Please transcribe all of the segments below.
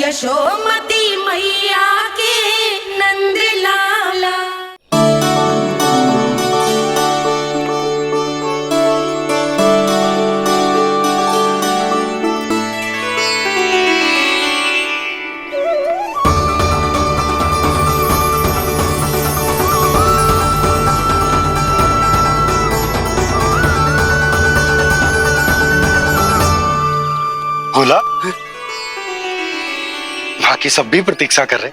यशोमती मैया के नंद लाला। भोला, बाकी सब भी प्रतीक्षा कर रहे।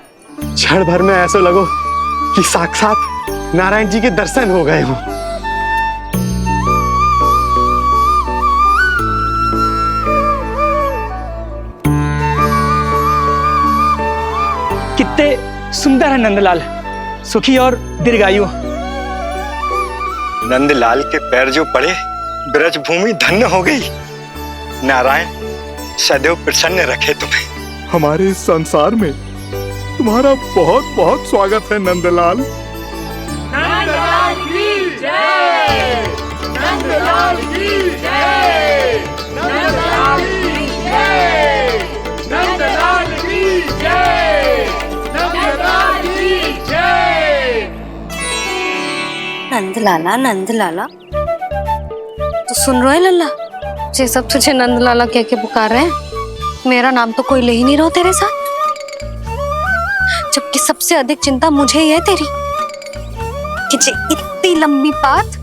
क्षण भर में ऐसा लगो कि साक्षात नारायण जी के दर्शन हो गए हों। कितने सुंदर है नंदलाल, सुखी और दीर्घायु। नंदलाल के पैर जो पड़े, ब्रज भूमि धन्य हो गई। नारायण सदैव प्रसन्न रखे तुम्हें। हमारे इस संसार में तुम्हारा बहुत बहुत स्वागत है नंदलाल। नंदलाल की जय, नंदलाल की जय, नंदलाल की जय, नंदलाल की जय, नंदलाल की जय। नंदलाला नंदलाला, तो सुन रहे लल्ला, ये सब तुझे नंदलाला कह के पुकार रहे हैं। मेरा नाम तो कोई ले ही नहीं रहा तेरे साथ, जबकि सबसे अधिक चिंता मुझे ही है तेरी कि जे इतनी लंबी बात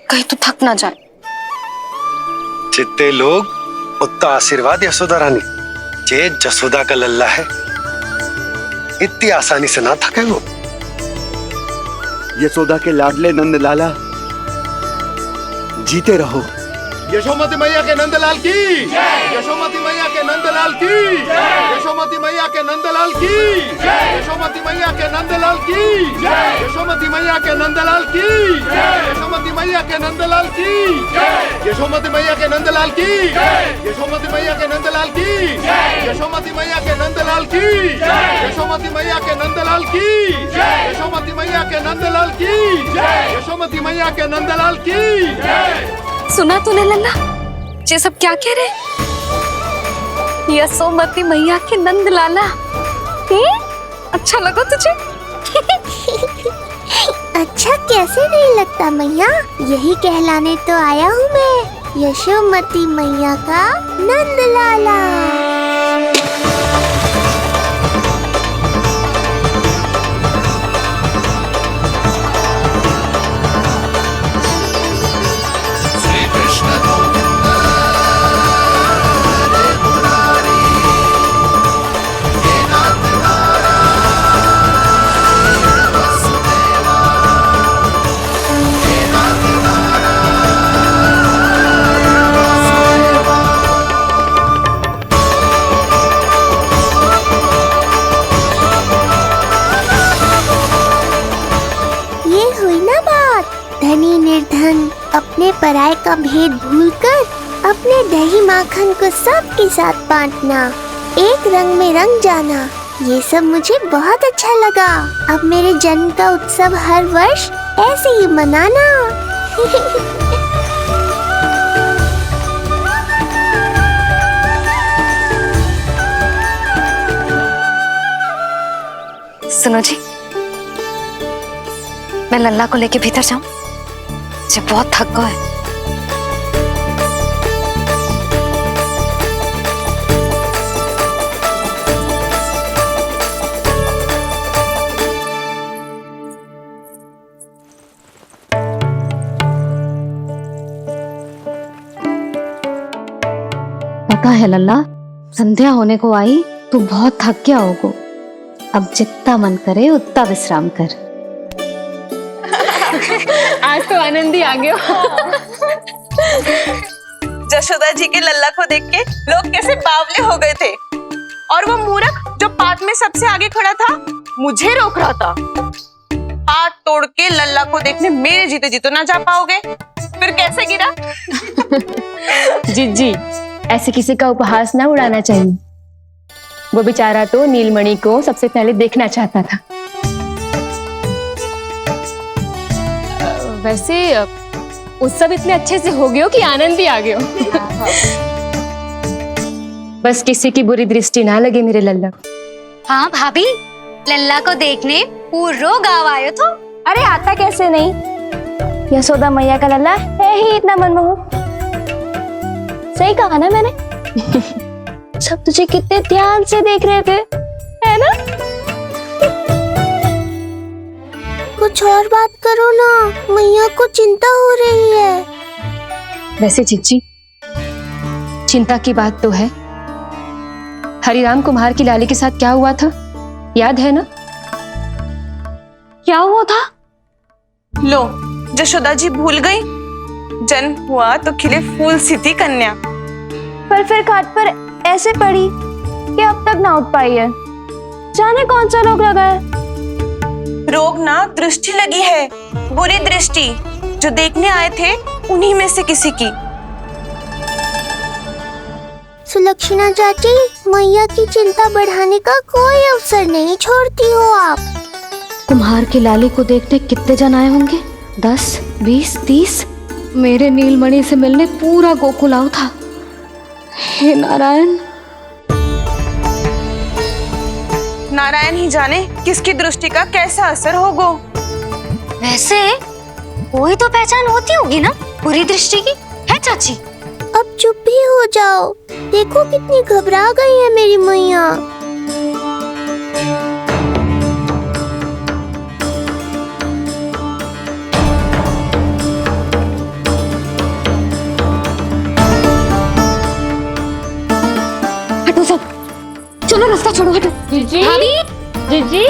कहीं तो थक ना जाए। जितने लोग उतना आशीर्वाद यशोदा रानी, जे जसोदा का लल्ला है, इतनी आसानी से ना थके वो। यशोदा के लाडले नंदलाला, जीते रहो। यशोमती मैया के नंदलाल की जय, यशोमती मैया के नंदलाल की जय, यशोमती मैया के नंदलाल की जय, यशोमती मैया के नंदलाल की जय, यशोमती मैया के नंदलाल की जय, यशोमती मैया के नंदलाल की जय, यशोमती मैया के नंदलाल की जय, यशोमती मैया के नंदलाल की जय, यशोमती मैया के नंदलाल की जय, यशोमती मैया के नंदलाल की जय, यशोमती मैया के नंदलाल की जय, यशोमती मैया के नंदलाल की जय। सुना तूने लल्ला, ये सब क्या कह रहे? यशोमती मैया के नंदलाला, अच्छा लगा तुझे? अच्छा कैसे नहीं लगता मैया, यही कहलाने तो आया हूँ मैं, यशोमती मैया का नंदलाला। धनी निर्धन अपने पराये का भेद भूलकर अपने दही माखन को सबके साथ बांटना, एक रंग में रंग जाना, ये सब मुझे बहुत अच्छा लगा। अब मेरे जन्म का उत्सव हर वर्ष ऐसे ही मनाना। सुनो जी, मैं लल्ला को लेके भीतर जाऊं? मुझे बहुत थक गया है। पता है लल्ला, संध्या होने को आई, तू बहुत थक गया होगा। अब जितना मन करे उतना विश्राम कर। आज तो आनंद ही आ गया। जशोदा जी के लल्ला को देख के लोग कैसे बावले हो गए थे, और वो मूर्ख जो पात में सबसे आगे खड़ा था मुझे रोक रहा था। हाथ तोड़ के लल्ला को देखने मेरे जीते जी तो ना जा पाओगे, फिर कैसे गिरा? जीजी, ऐसे किसी का उपहास ना उड़ाना चाहिए। वो बेचारा तो नीलमणि को सबसे पहले देखना चाहता था। वैसे उत्सव इतने अच्छे से हो गए हो कि आनंद भी आ गए हो। बस किसी की बुरी दृष्टि ना लगे मेरे लल्ला को। हाँ भाभी, लल्ला को देखने पूरो गाँव आयो तो। अरे आता कैसे नहीं, यशोदा मैया का लल्ला है ही इतना मनमोहक। सही कहा ना मैंने? सब तुझे कितने ध्यान से देख रहे थे, है ना? कुछ और बात करो ना, मैया को चिंता हो रही है। वैसे चिच्ची, चिंता की बात तो है। हरिराम कुम्हार की लाली के साथ क्या हुआ था, याद है ना? क्या हुआ था? लो, यशोदा जी भूल गई। जन्म हुआ तो खिले फूल सी थी कन्या, पर फिर खाट पर ऐसे पड़ी कि अब तक ना उठ पाई है। जाने कौन सा रोग लगा है। रोग ना दृष्टि लगी है, बुरी दृष्टि। जो देखने आए थे उन्हीं में से किसी की। सुलक्षणा चाची, मैया की चिंता बढ़ाने का कोई अवसर नहीं छोड़ती हो आप। कुम्हार की लाली को देखने कितने जन आए होंगे? 10, 20, 30। मेरे नीलमणि से मिलने पूरा गोकुल आओ था। हे नारायण। नारायण ही जाने किसकी दृष्टि का कैसा असर होगा। वैसे कोई तो पहचान होती होगी ना बुरी दृष्टि की, है चाची? अब चुप भी हो जाओ, देखो कितनी घबरा गई है मेरी मैया। हटो सब, चलो रास्ता छोड़ो, हटो। जीजी, भाभी, जीजी,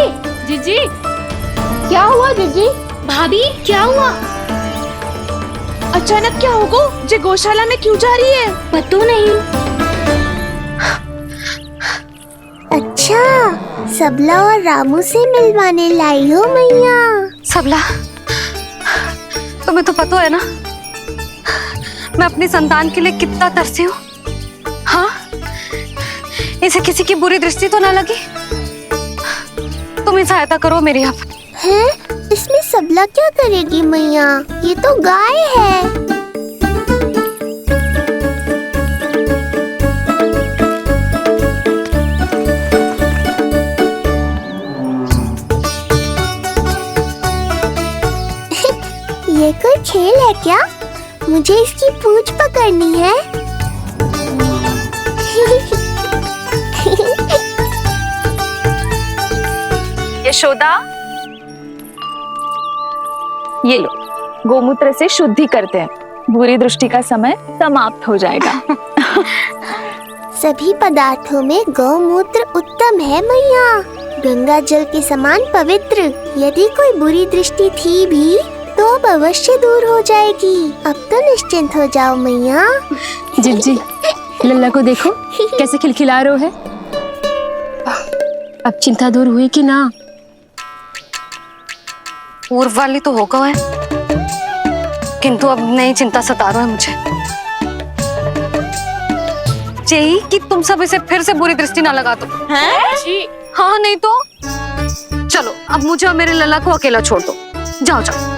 जीजी, क्या हुआ जीजी? भाभी क्या हुआ? अचानक क्या होगा? जे गौशाला में क्यों जा रही है? पता नहीं। अच्छा, सबला और रामू से मिलवाने लाई हो मैया। सबला, तुम्हें तो पता है ना मैं अपनी संतान के लिए कितना तरसी हूँ। हाँ, इसे किसी की बुरी दृष्टि तो ना लगी। तुम ही सहायता करो मेरी। अब हैं? इसमें सबला क्या करेगी मैया, ये तो गाय है। ये कोई खेल है क्या? मुझे इसकी पूंछ पकड़नी है। यशोदा, ये लो, गोमूत्र से शुद्धि करते हैं, बुरी दृष्टि का समय समाप्त हो जाएगा। सभी पदार्थों में गौमूत्र उत्तम है मैया, गंगा जल के समान पवित्र। यदि कोई बुरी दृष्टि थी भी तो अब अवश्य दूर हो जाएगी। अब तो निश्चिंत हो जाओ मैया। जिज्जी, लल्ला को देखो कैसे खिलखिला रहा है। अब चिंता दूर हुई कि ना? पूर्व वाली तो होगा है, किंतु अब नई चिंता सता रहा है मुझे। यही कि तुम सब इसे फिर से बुरी दृष्टि ना लगा दो। हैं? हाँ, नहीं तो चलो अब मुझे और मेरे लल्ला को अकेला छोड़ दो। जाओ जाओ।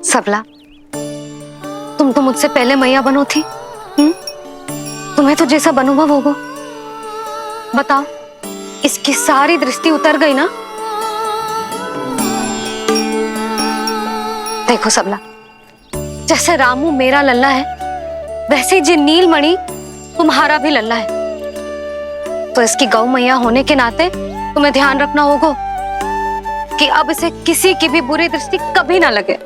सबला, तुम तो मुझसे पहले मैया बनो थी। तुम्हें तो जैसा अनुभव होगा। बताओ, इसकी सारी दृष्टि उतर गई ना? देखो सबला, जैसे रामू मेरा लल्ला है, वैसे जी नीलमणि तुम्हारा भी लल्ला है। तो इसकी गौ मैया होने के नाते तुम्हें ध्यान रखना होगा कि अब इसे किसी की भी बुरी दृष्टि कभी ना लगे।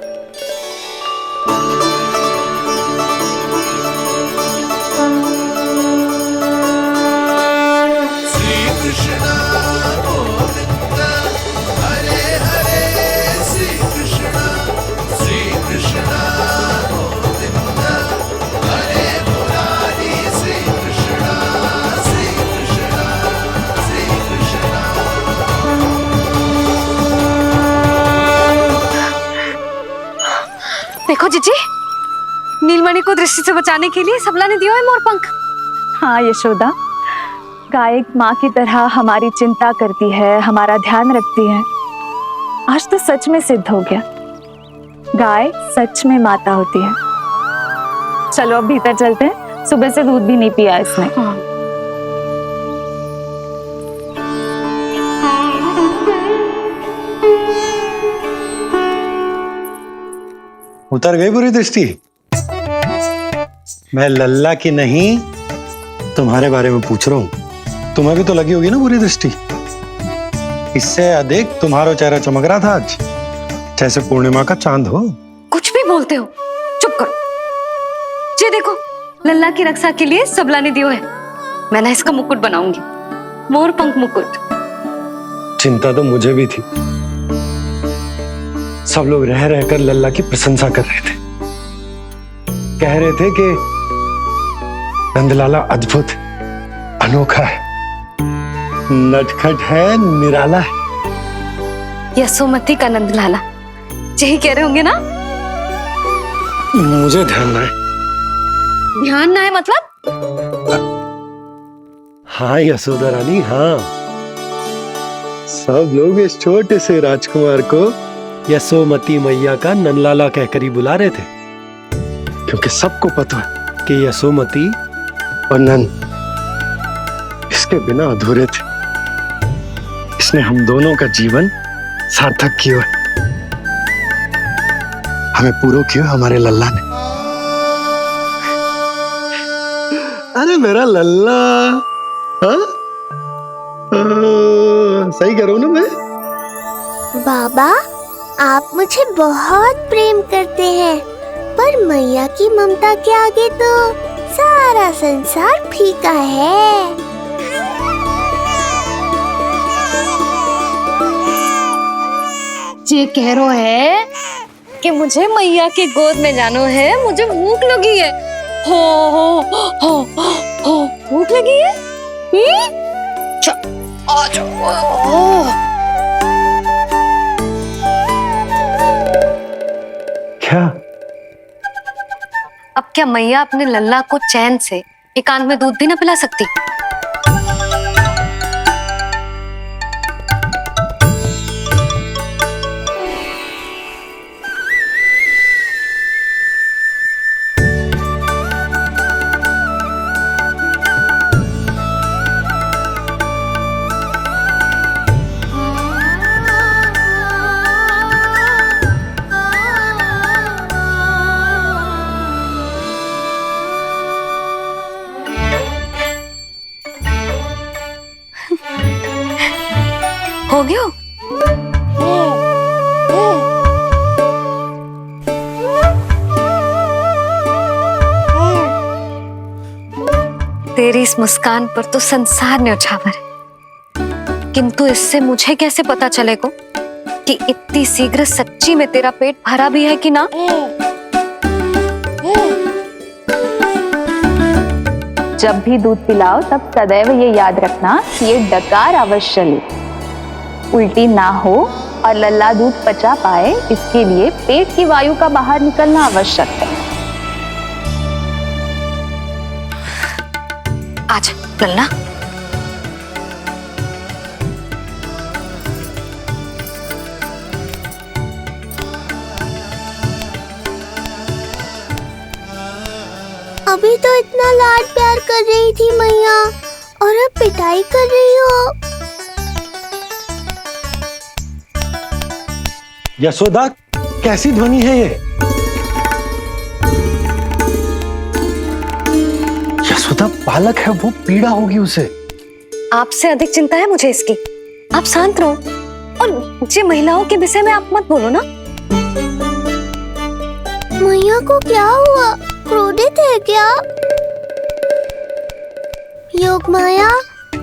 देखो जीजी, नीलमणि को दृष्टि से बचाने के लिए सबला ने दिया है मोरपंख। हाँ यशोदा, गाय माँ की तरह हमारी चिंता करती है, हमारा ध्यान रखती है। आज तो सच में सिद्ध हो गया, गाय सच में माता होती है। चलो अब भीतर चलते हैं, सुबह से दूध भी नहीं पिया इसने। उतर गई बुरी दृष्टि? मैं लल्ला की नहीं तुम्हारे बारे में पूछ रहा हूं। तुम्हें भी तो लगी होगी ना बुरी दृष्टि। इससे अधिक तुम्हारा चेहरा चमक रहा था आज, जैसे पूर्णिमा का चांद हो। कुछ भी बोलते हो, चुप करो। ये देखो, लल्ला की रक्षा के लिए सबला ने दियो है। मैं ना इसका मुकुट बनाऊंगी, मोर पंख मुकुट। चिंता तो मुझे भी थी। सब लोग रह रहकर लल्ला की प्रशंसा कर रहे थे, कह रहे थे कि नंदलाला अद्भुत, अनोखा है, नटखट है, निराला है। यशोमती का नंदलाला, यही कह रहे होंगे ना? मुझे ध्यान ना है। ध्यान ना है मतलब? हाँ यशोदा रानी, हाँ। सब लोग इस छोटे से राजकुमार को यशोमती मैया का नंदलाला कहकर ही बुला रहे थे, क्योंकि सबको पता है कि यशोमती और नंद इसके बिना अधूरे थे। इसने हम दोनों का जीवन सार्थक किया है। हमें पूरा किया हमारे लल्ला ने। अरे मेरा लल्ला, हाँ? सही कह रहा हूं ना मैं? बाबा, आप मुझे बहुत प्रेम करते हैं, पर मैया की ममता के आगे तो सारा संसार फीका है। ये कह रो है कि मुझे मैया की गोद में जानो है, मुझे भूख लगी है। हो भूख लगी है? आ जाओ। क्या? अब क्या मैया अपने लल्ला को चैन से एकांत में दूध भी ना पिला सकती? हो गया? तेरी इस मुस्कान पर तो संसार न्यौछावर है, किंतु इससे मुझे कैसे पता चलेगा कि इतनी शीघ्र सच्ची में तेरा पेट भरा भी है कि ना? जब भी दूध पिलाओ तब सदैव ये याद रखना कि ये डकार अवश्य ले, उल्टी ना हो और लल्ला दूध पचा पाए, इसके लिए पेट की वायु का बाहर निकलना आवश्यक है। आज लल्ला, अभी तो इतना लाड प्यार कर रही थी मैया, और अब पिटाई कर रही हो। यशोदा, कैसी ध्वनि है ये? यशोदा, बालक है वो, पीड़ा होगी उसे। आपसे अधिक चिंता है मुझे इसकी। आप शांत रहो, और ये महिलाओं के विषय में आप मत बोलो ना। मैया को क्या हुआ? क्रोधित है क्या? योग माया,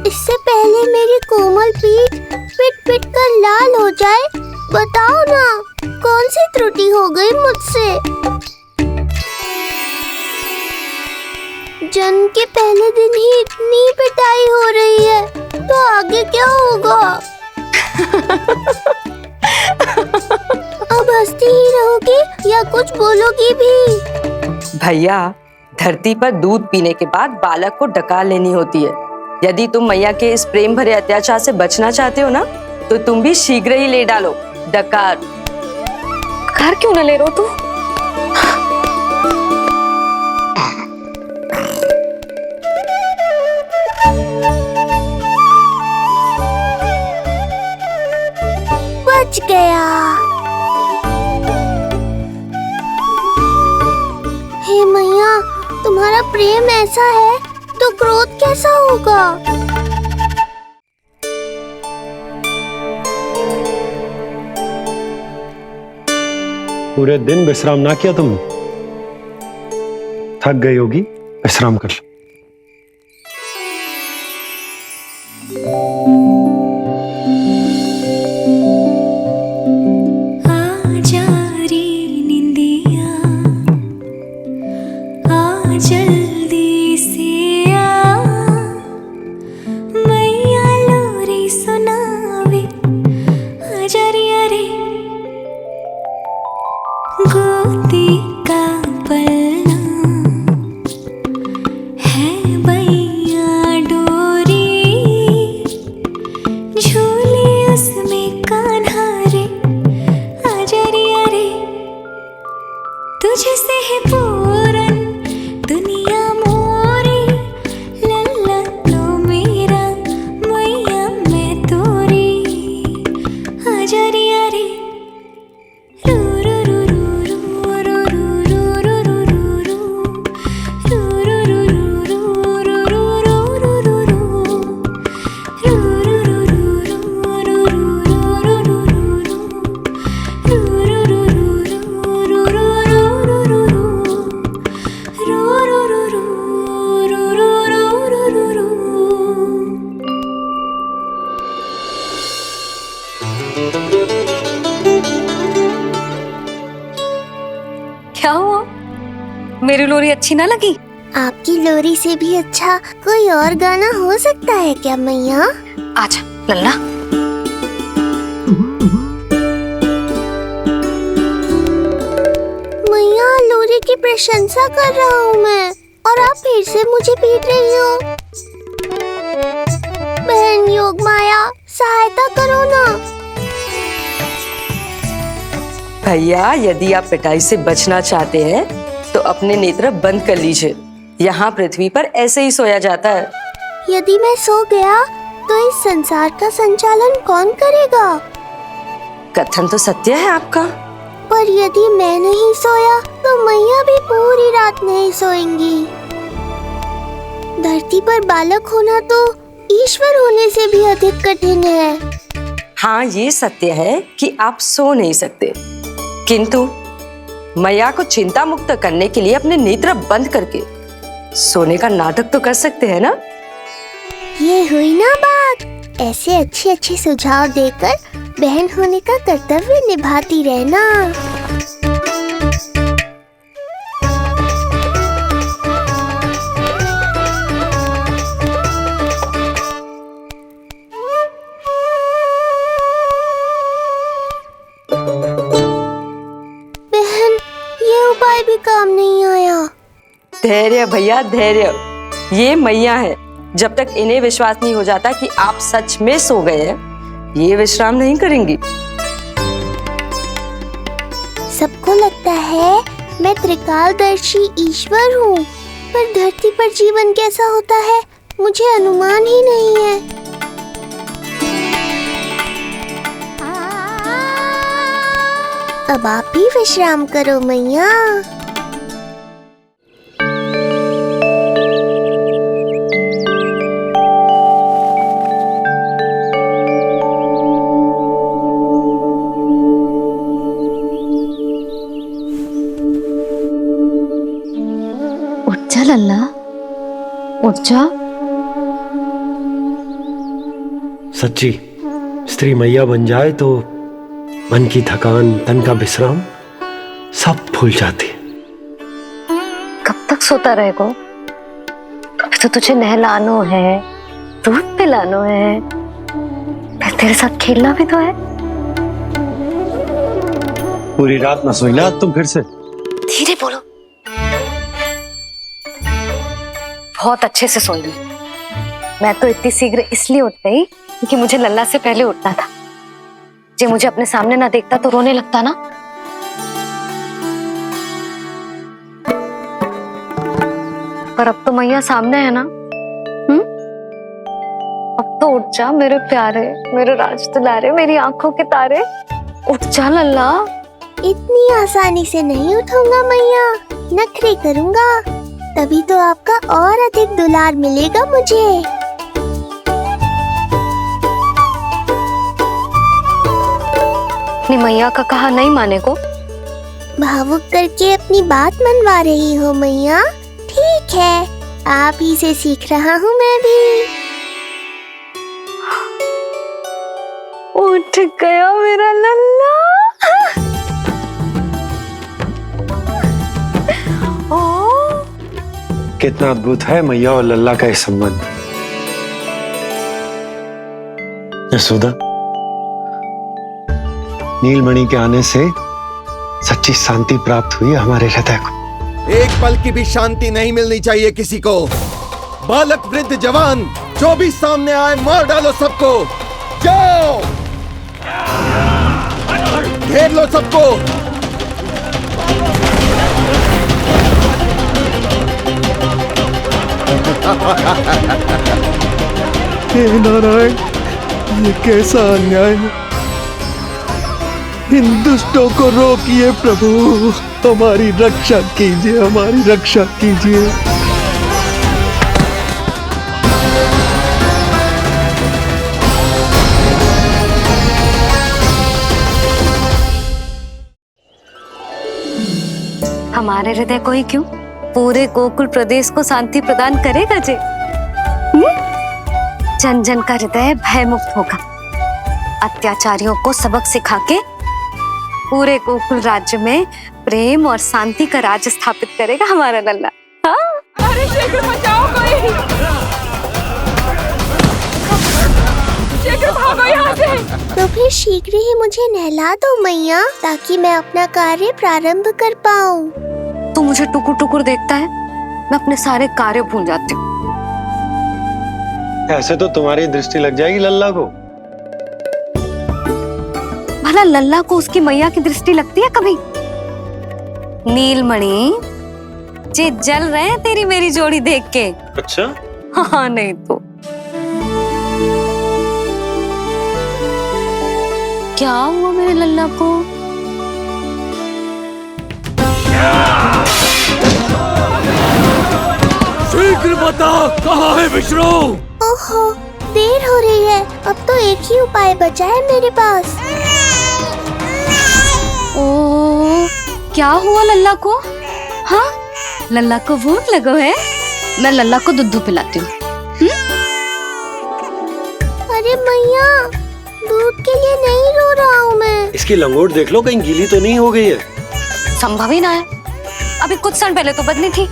इससे पहले मेरी कोमल पीठ पिट पिट कर लाल हो जाए, बताओ ना कौन सी त्रुटि हो गई मुझसे? जन्म के पहले दिन ही इतनी पिटाई हो रही है, तो आगे क्या होगा? अब हंसती ही रहोगी या कुछ बोलोगी भी? भैया, धरती पर दूध पीने के बाद बालक को डकार लेनी होती है। यदि तुम मैया के इस प्रेम भरे अत्याचार से बचना चाहते हो ना, तो तुम भी शीघ्र ही ले डालो, डकार। कार क्यों ना ले रहे हो तू? बच गया। हे मैया, तुम्हारा प्रेम ऐसा है तो क्रोध कैसा होगा? पूरे दिन विश्राम ना किया तुमने? थक गई होगी, विश्राम कर लो। जल्दी से आ, मैया लोरी सुनावे आजा रे अरे, गोदी का पलना है मैया डोरी, झूले उसमें कान्हा रे आजा रे अरे, तुझसे है पूरन दुनिया मोरी, लल्ला तो मेरा मैया मैं तोरी आजा रे अरे, रू रू रू रू रू रू रू रू रू रू रू रू रू रू क्या हुआ? मेरी लोरी अच्छी ना लगी? आपकी लोरी से भी अच्छा कोई और गाना हो सकता है क्या मैया? आजा लल्ला। मैया, लोरी की प्रशंसा कर रहा हूँ मैं और आप फिर से मुझे पीट रही हो। बहन योग माया, सहायता करो ना। भैया, यदि आप पिटाई से बचना चाहते हैं तो अपने नेत्र बंद कर लीजिए। यहाँ पृथ्वी पर ऐसे ही सोया जाता है। यदि मैं सो गया तो इस संसार का संचालन कौन करेगा? कथन तो सत्य है आपका। पर यदि मैं नहीं सोया तो मैया भी पूरी रात नहीं सोएंगी। धरती पर बालक होना तो ईश्वर होने से भी अधिक कठिन है। हाँ, ये सत्य है कि आप सो नहीं सकते, किंतु मैया को चिंता मुक्त करने के लिए अपने नेत्र बंद करके सोने का नाटक तो कर सकते हैं ना? ये हुई ना बात। ऐसे अच्छे अच्छे सुझाव देकर बहन होने का कर्तव्य निभाती रहना। बहन, ये उपाय भी काम नहीं आया। धैर्य भैया, धैर्य। ये मैया है, जब तक इन्हें विश्वास नहीं हो जाता कि आप सच में सो गए हैं, ये विश्राम नहीं करेंगी। सबको लगता है मैं त्रिकालदर्शी ईश्वर हूँ, पर धरती पर जीवन कैसा होता है मुझे अनुमान ही नहीं है। अब आप भी विश्राम करो मैया। उठ जा लल्ला, उठ जा। सच्ची स्त्री मैया बन जाए तो मन की थकान, तन का विश्राम सब भूल जाती है। कब तक सोता रहेगा? अभी तो तुझे नहलानो है, दूध पिलानो है, फिर तेरे साथ खेलना भी तो है। पूरी रात ना सोई ना तुम फिर से? धीरे बोलो। बहुत अच्छे से सोई। मैं तो इतनी शीघ्र इसलिए उठ गई क्योंकि मुझे लल्ला से पहले उठना था। जे मुझे अपने सामने ना देखता तो रोने लगता ना। पर अब तो मैया सामने है ना। अब तो उठ जा मेरे प्यारे, मेरे राज दुलारे, मेरी आंखों के तारे, उठ जा लल्ला। इतनी आसानी से नहीं उठूंगा मैया, नखरे करूंगा, तभी तो आपका और अधिक दुलार मिलेगा मुझे। अपनी मैया का कहा नहीं माने को। भावुक करके अपनी बात मनवा रही हो मैया। ठीक है, आप ही से सीख रहा हूँ मैं भी। उठ गया मेरा लल्ला। कितना अद्भुत है मैया और लल्ला का ये संबंध। यशोदा, नीलमणि के आने से सच्ची शांति प्राप्त हुई हमारे हृदय को। एक पल की भी शांति नहीं मिलनी चाहिए किसी को। बालक वृद्ध जवान जो भी सामने आए मार डालो सबको। जाओ, घेर लो सबको। हे नारायण, ये कैसा अन्याय है। इन दुष्टों को रोकिए प्रभु, हमारी रक्षा कीजिए, हमारी रक्षा कीजिए। हमारे हृदय को ही क्यों, पूरे गोकुल प्रदेश को शांति प्रदान करेगा जे। जन जन का हृदय भय मुक्त होगा। अत्याचारियों को सबक सिखा के पूरे गोकुल राज्य में प्रेम और शांति का राज स्थापित करेगा हमारा लल्ला। हाँ? अरे शीघ्र बचाओ कोई, शीघ्र भागो यहाँ से। तो फिर शीघ्र ही मुझे नहला दो मैया, ताकि मैं अपना कार्य प्रारंभ कर पाऊँ। तू मुझे टुकुर टुकुर देखता है, मैं अपने सारे कार्य भूल जाती हूँ। ऐसे तो तुम्हारी दृष्टि लग जाएगी लल्ला को। भला लल्ला को उसकी मैया की दृष्टि लगती है कभी? नीलमणि जे जल रहे हैं तेरी मेरी जोड़ी देख के। अच्छा? हाँ नहीं तो क्या हुआ मेरे लल्ला को? शीघ्र बता, कहाँ है विष्णु? ओहो, देर हो रही है। अब तो एक ही उपाय बचा है मेरे पास। ओ, क्या हुआ लल्ला को? हाँ, लल्ला को भूख लगो है? मैं लल्ला को दूध पिलाती हूँ। अरे मैया, दूध के लिए नहीं रो रहा हूँ मैं। इसकी लंगोट देख लो, कहीं गीली तो नहीं हो गई है। संभव ही ना है, अभी कुछ क्षण पहले तो बदली थी।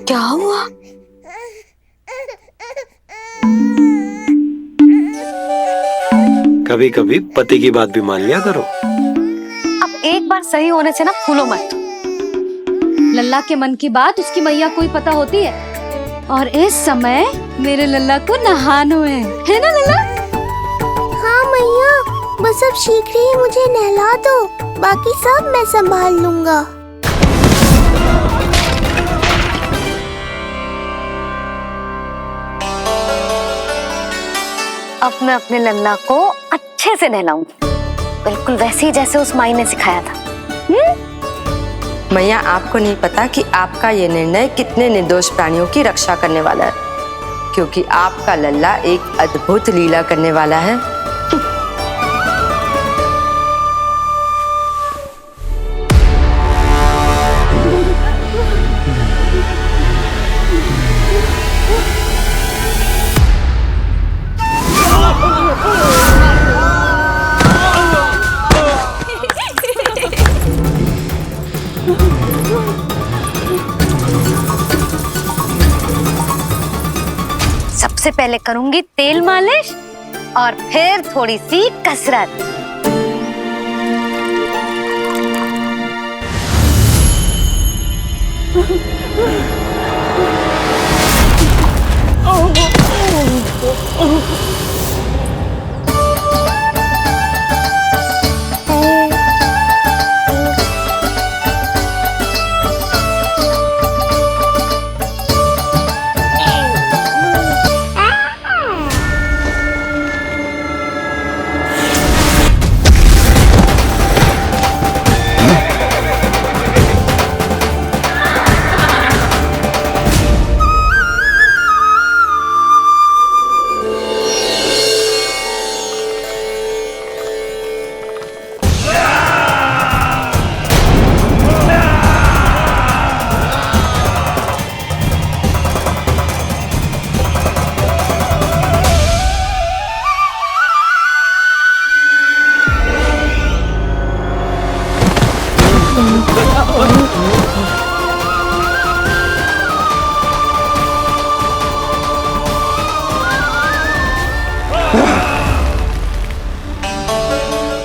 क्या हुआ? कभी कभी पति की बात भी मान लिया करो। अब एक बार सही होने से ना फूलो मत। लल्ला के मन की बात उसकी मैया को ही पता होती है, और इस समय मेरे लल्ला को नहानो है ना लल्ला? हाँ मैया, बस अब शीघ्र ही मुझे नहला दो, बाकी सब मैं संभाल लूंगा। अब मैं अपने लल्ला को अच्छे से नहलाऊंगी, बिल्कुल वैसे ही जैसे उस माई ने सिखाया था। मैया, आपको नहीं पता कि आपका ये निर्णय कितने निर्दोष प्राणियों की रक्षा करने वाला है, क्योंकि आपका लल्ला एक अद्भुत लीला करने वाला है। सबसे पहले करूंगी तेल मालिश और फिर थोड़ी सी कसरत।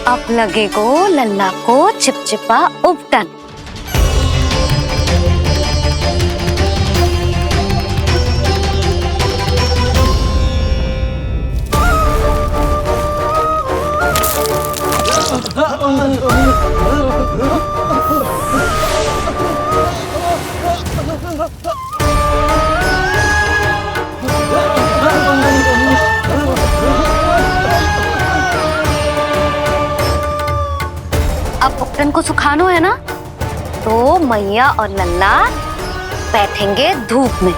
अब लगेगो लल्ला को चिपचिपा उपटन। अब उपटन को सुखानो है ना, तो मैया और लल्ला बैठेंगे धूप में।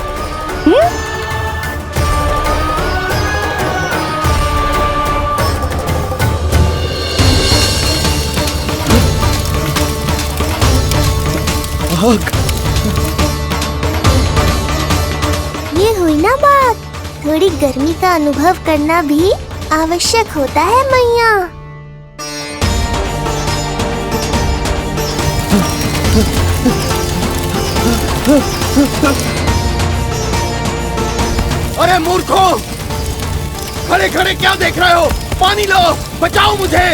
ये हुई ना बात, थोड़ी गर्मी का अनुभव करना भी आवश्यक होता है मैया। अरे मूर्खों, खड़े खड़े क्या देख रहे हो? पानी लो, बचाओ मुझे।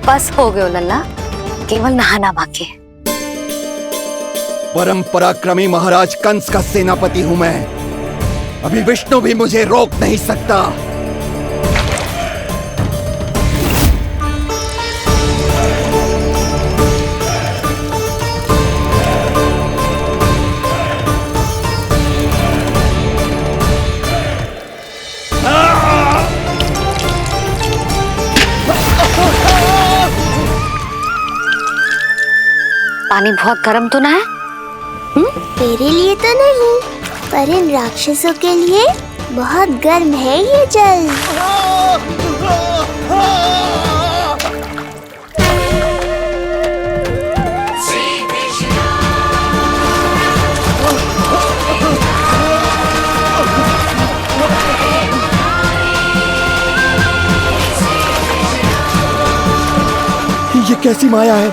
बस हो गयो लल्ला, केवल नहाना बाकी है। परम पराक्रमी महाराज कंस का सेनापति हूं मैं। अभी विष्णु भी मुझे रोक नहीं सकता। पानी बहुत गर्म तो ना है? तेरे लिए तो नहीं, पर इन राक्षसों के लिए बहुत गर्म है ये जल। ये कैसी माया है?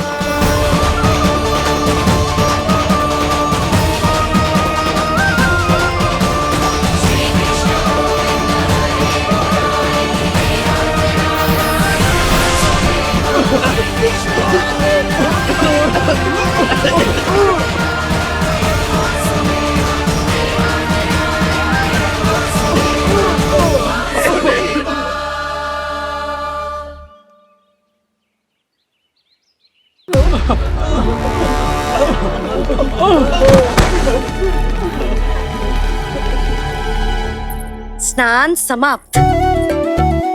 स्नान समाप्त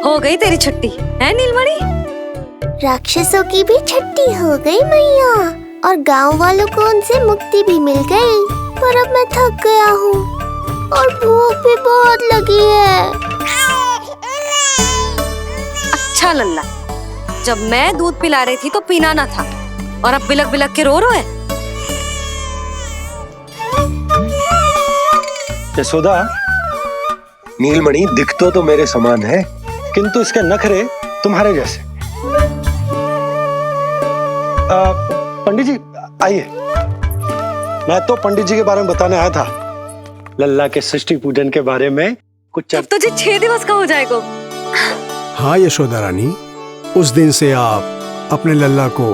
हो गई तेरी छुट्टी है नीलमणि? राक्षसों की भी छुट्टी हो गई मैया, और गांव वालों को उनसे मुक्ति भी मिल गई। पर अब मैं थक गया हूँ और भूख भी बहुत लगी है। अच्छा लल्ला, जब मैं दूध पिला रही थी तो पीना ना था, और अब बिलक बिलक के रो है। यशोदा, नीलमणि दिखतो तो मेरे समान है, किंतु इसके नखरे तुम्हारे जैसे। पंडित जी आइए। मैं तो पंडित जी के बारे में बताने आया था, लल्ला के सृष्टि पूजन के बारे में कुछ। अब तुझे 6 दिवस का हो जाएगा, हाँ यशोदा रानी, उस दिन से आप अपने लल्ला को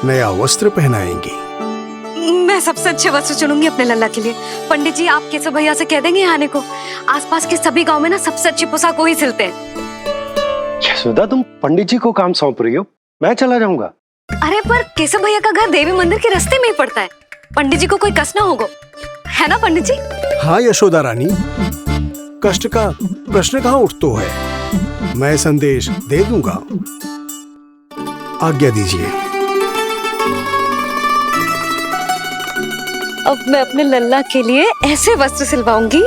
नया वस्त्र पहनाएंगी। मैं सबसे अच्छे वस्त्र चुनूंगी अपने लल्ला के लिए। पंडित जी, आप केशव भैया से कह देंगे यहाँ आने को। आसपास के सभी गांव में ना सबसे अच्छी पोशाक वही सिलते हैं। यशोदा, तुम पंडित जी को काम सौंप रही हो, मैं चला जाऊंगा। अरे पर केशव भैया का घर देवी मंदिर के रास्ते में ही पड़ता है, पंडित जी को कोई कष्ट ना होगा, है ना पंडित जी? हाँ यशोदा रानी, कष्ट का प्रश्न कहाँ उठतो है, मैं संदेश दे दूंगा। आज्ञा दीजिए। अब मैं अपने लल्ला के लिए ऐसे वस्त्र सिलवाऊंगी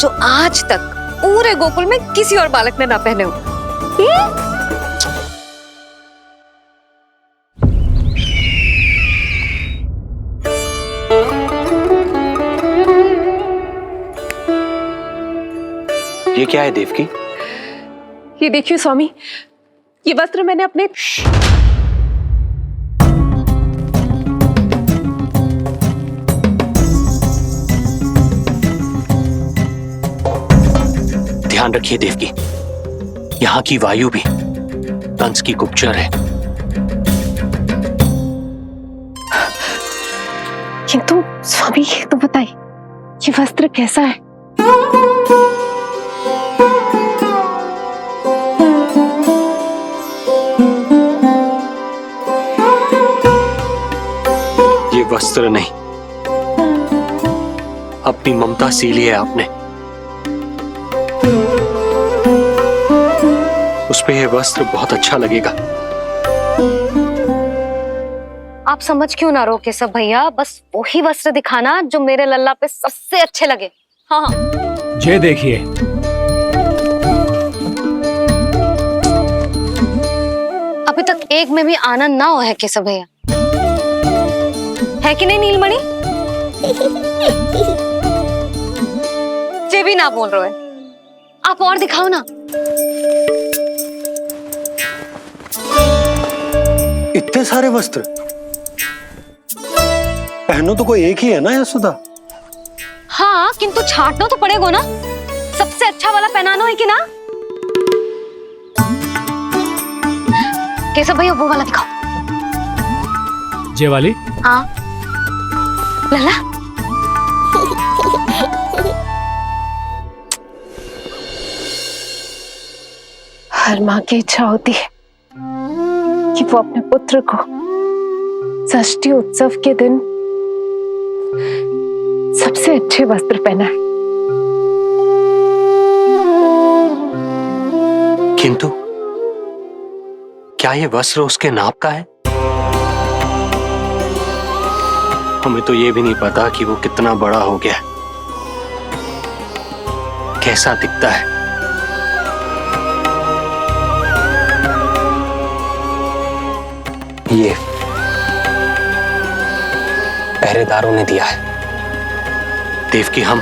जो आज तक पूरे गोकुल में किसी और बालक ने ना पहने हो। ये क्या है देवकी? ये देखिए स्वामी, ये वस्त्र मैंने अपने ध्यान रखिए देवकी, यहाँ की वायु भी कंस की गुप्तचर है। किंतु स्वामी ये तो बताइए, ये वस्त्र कैसा है? ये वस्त्र नहीं, अपनी ममता सी ली है आपने। उस पे ये वस्त्र बहुत अच्छा लगेगा। आप समझ क्यों ना रहो केशव भैया, बस वही वस्त्र दिखाना जो मेरे लल्ला पे सबसे अच्छे लगे। हाँ ये देखिए, अभी तक एक में भी आनंद ना हो है केशव भैया, है कि नहीं नीलमणि? ये भी ना बोल रहे हो, आप और दिखाओ ना। इतने सारे वस्त्र पहनो तो कोई एक ही है ना यशोदा? हाँ, किंतु छांटना तो पड़ेगा ना, सबसे अच्छा वाला पहनाना है कि ना? केशव भैया वो वाला दिखाओ। ये वाली? हाँ लल्ला, हर माँ की इच्छा होती है कि वो अपने पुत्र को षष्ठी उत्सव के दिन सबसे अच्छे वस्त्र पहनाए। किंतु क्या ये वस्त्र उसके नाप का है? हमें तो ये भी नहीं पता कि वो कितना बड़ा हो गया, कैसा दिखता है। ये पहरेदारों ने दिया है। देवकी, हम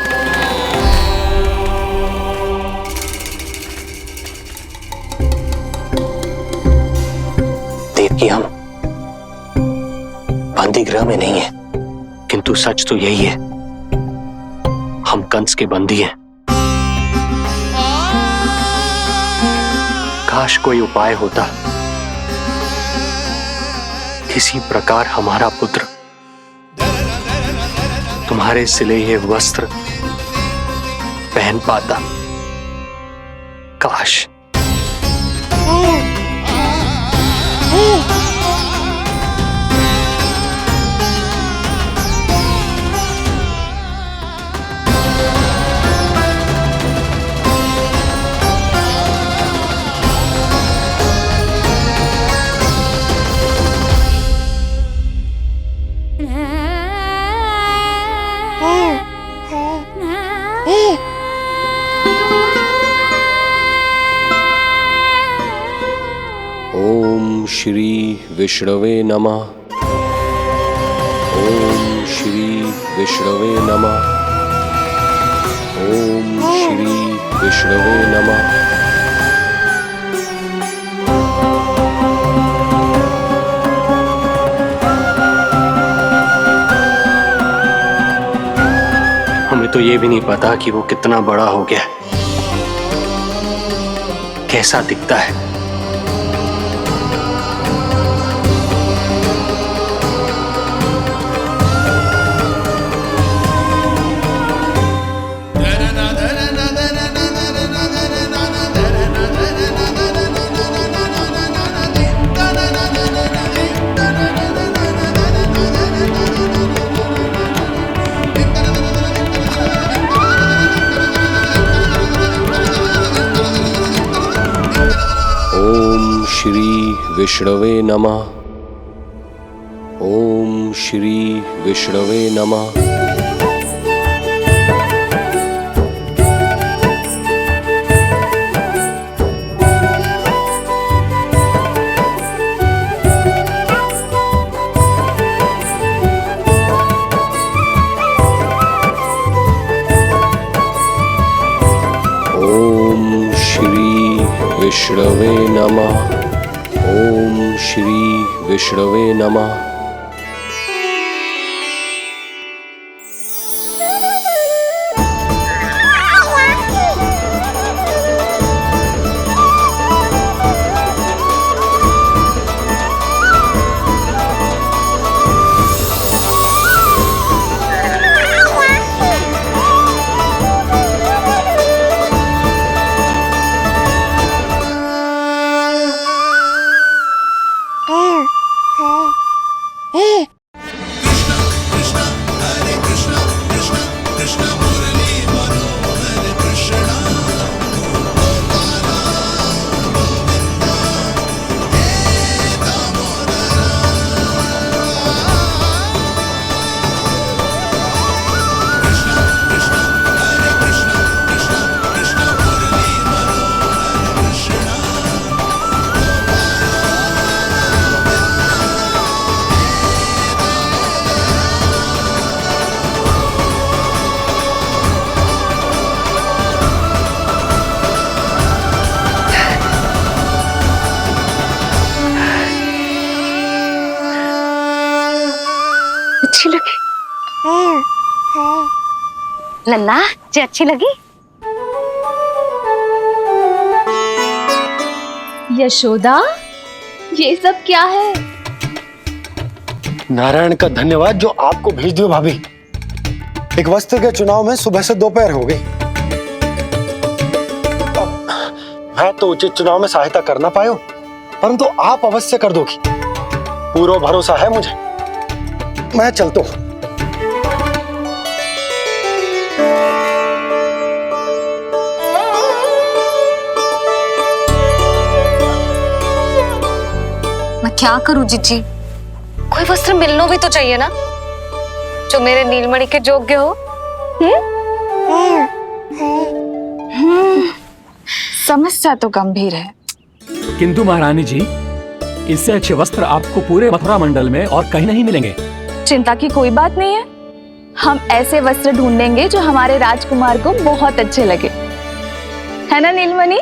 बंदी गृह में नहीं है, किंतु सच तो यही है, हम कंस के बंदी हैं। काश कोई उपाय होता, किसी प्रकार हमारा पुत्र तुम्हारे सिले ये वस्त्र पहन पाता। काश। ओम श्री विष्णवे नमः। ओम श्री विष्णवे नमः। ओम श्री विष्णवे नमः। हमें तो ये भी नहीं पता कि वो कितना बड़ा हो गया, कैसा दिखता है। ओम श्री विष्णवे नमः। ओम श्री विष्णवे नमः। ओम श्री विष्णवे नमः। ओम श्री विष्णवे नमः। अच्छी लगी लल्ला जी, अच्छी लगी। यशोदा, ये सब क्या है? नारायण का धन्यवाद जो आपको भेज दियो भाभी। एक वस्त्र के चुनाव में सुबह से दोपहर हो गई। मैं तो उचित चुनाव में सहायता कर ना पायो, परंतु आप अवश्य कर दोगी, पूरा भरोसा है मुझे। मैं चलता हूं। मैं क्या करूं जीजी, कोई वस्त्र मिलना भी तो चाहिए ना जो मेरे नीलमणि के योग्य हो। समस्या तो गंभीर है, किंतु महारानी जी, इससे अच्छे वस्त्र आपको पूरे मथुरा मंडल में और कहीं नहीं मिलेंगे। चिंता की कोई बात नहीं है, हम ऐसे वस्त्र ढूंढेंगे जो हमारे राजकुमार को बहुत अच्छे लगे, है ना नीलमणि?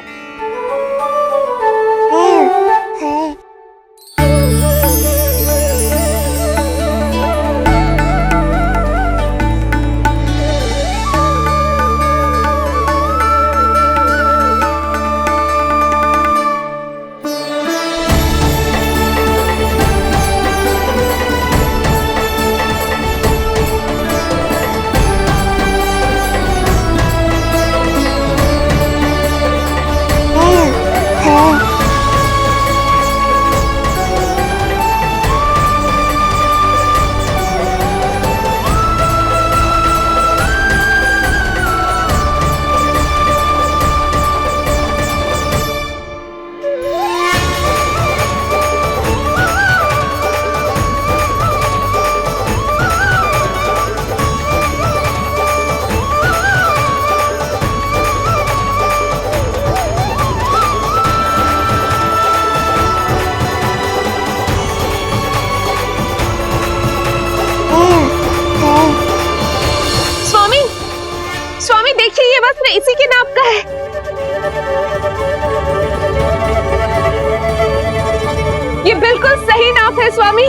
देखिए, ये वस्त्र इसी के नाप का है। ये बिल्कुल सही नाप है स्वामी।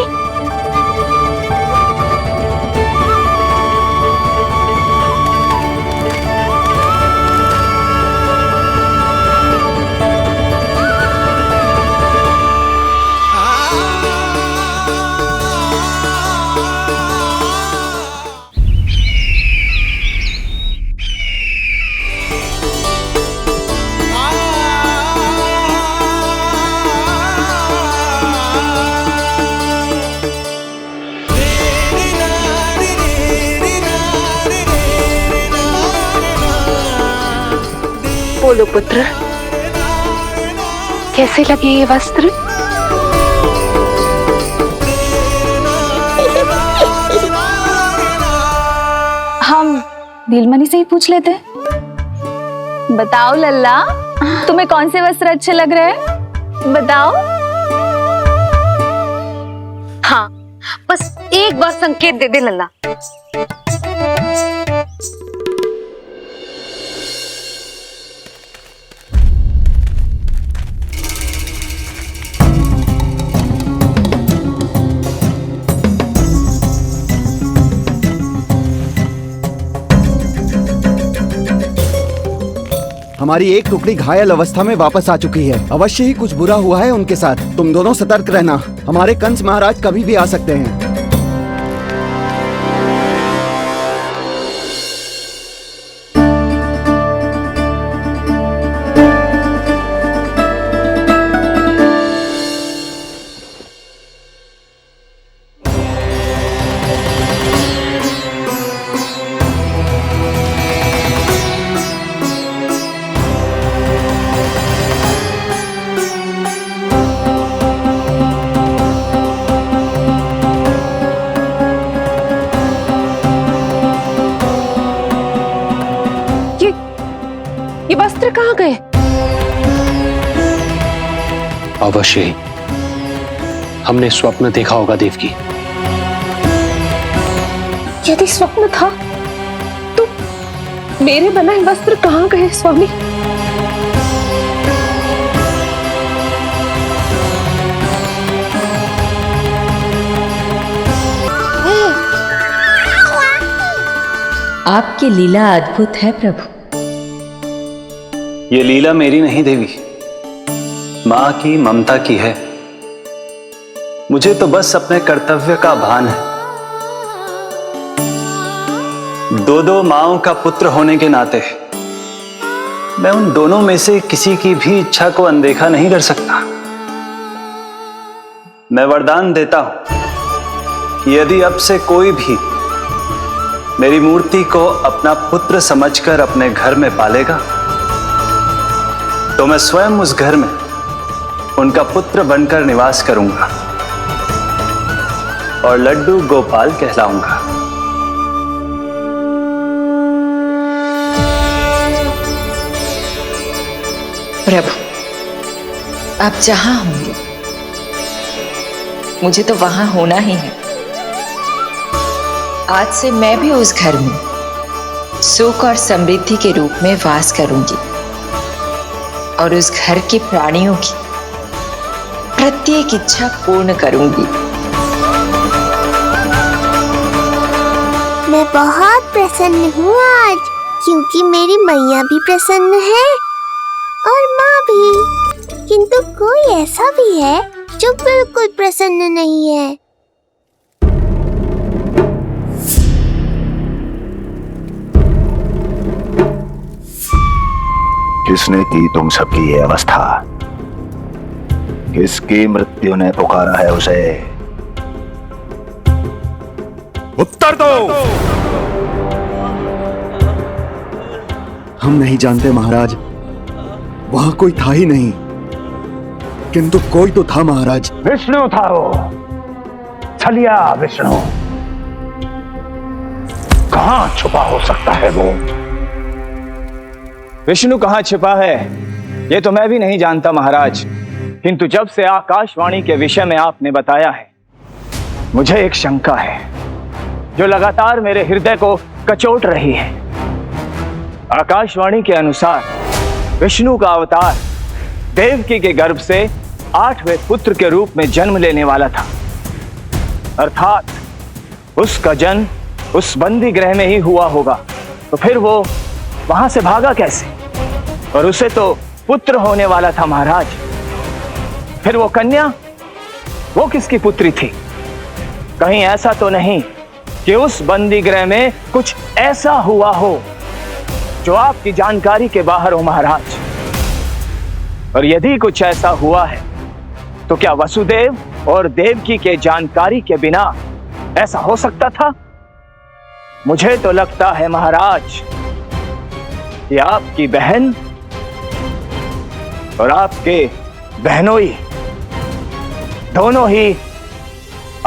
बोलो पुत्र, कैसे लगे ये वस्त्र? हम नीलमणि से ही पूछ लेते। बताओ लल्ला, तुम्हें कौन से वस्त्र अच्छे लग रहे हैं? बताओ। हाँ, बस एक बार संकेत दे दे लल्ला। हमारी एक टुकड़ी घायल अवस्था में वापस आ चुकी है। अवश्य ही कुछ बुरा हुआ है उनके साथ। तुम दोनों सतर्क रहना, हमारे कंस महाराज कभी भी आ सकते हैं। ये वस्त्र कहाँ गए? अवश्य ही हमने स्वप्न देखा होगा देवकी। यदि स्वप्न था तो मेरे बनाए वस्त्र कहाँ गए स्वामी? आपकी लीला अद्भुत है प्रभु। ये लीला मेरी नहीं देवी, मां की ममता की है। मुझे तो बस अपने कर्तव्य का भान है। दो माओं का पुत्र होने के नाते मैं उन दोनों में से किसी की भी इच्छा को अनदेखा नहीं कर सकता। मैं वरदान देता हूं कि यदि अब से कोई भी मेरी मूर्ति को अपना पुत्र समझकर अपने घर में पालेगा तो मैं स्वयं उस घर में उनका पुत्र बनकर निवास करूंगा और लड्डू गोपाल कहलाऊंगा। प्रभु, आप जहां होंगे मुझे तो वहां होना ही है। आज से मैं भी उस घर में सुख और समृद्धि के रूप में वास करूंगी और उस घर के प्राणियों की प्रत्येक इच्छा पूर्ण करूंगी। मैं बहुत प्रसन्न हूँ आज, क्योंकि मेरी मैया भी प्रसन्न है और माँ भी। किंतु कोई ऐसा भी है जो बिल्कुल प्रसन्न नहीं है। किसने की तुम सबकी ये अवस्था? किसकी मृत्यु ने पुकारा है उसे? उत्तर दो। हम नहीं जानते महाराज, वहां कोई था ही नहीं। किंतु कोई तो था महाराज। विष्णु था वो, छलिया विष्णु। कहां छुपा हो सकता है वो? विष्णु कहाँ छिपा है ये तो मैं भी नहीं जानता महाराज, किंतु जब से आकाशवाणी के विषय में आपने बताया है मुझे एक शंका है जो लगातार मेरे हृदय को कचोट रही है। आकाशवाणी के अनुसार विष्णु का अवतार देवकी के गर्भ से 8वें पुत्र के रूप में जन्म लेने वाला था, अर्थात उसका जन्म उस बंदी गृह में ही हुआ होगा। तो फिर वो वहां से भागा कैसे? और उसे तो पुत्र होने वाला था महाराज। फिर वो कन्या, वो किसकी पुत्री थी? कहीं ऐसा तो नहीं कि उस बंदी गृह में कुछ ऐसा हुआ हो जो आपकी जानकारी के बाहर हो महाराज? और यदि कुछ ऐसा हुआ है तो क्या वसुदेव और देवकी के जानकारी के बिना ऐसा हो सकता था? मुझे तो लगता है महाराज कि आपकी बहन और आपके बहनोई दोनों ही